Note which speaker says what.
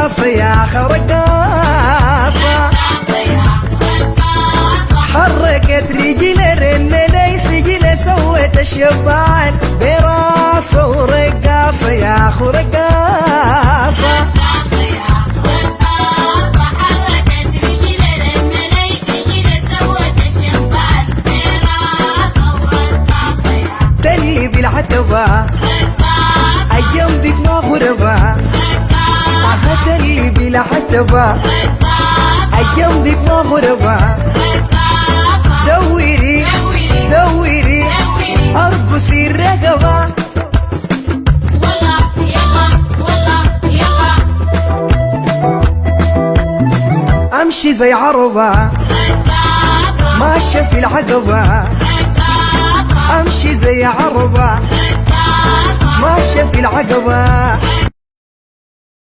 Speaker 1: رقاصة يا أخ رقاصة حركت رجلي رن لي سجلة سوت الشبال براسه ورقاصة يا أخ رقاصة تلي بالعتبة أيام بك ما غربة تلي بالعتبة أيام بك ما غربة دوري دوري أرقصي الرقبة أمشي زي عربة ماشية في العقبة أمشي زي عربة ماشية في العقبة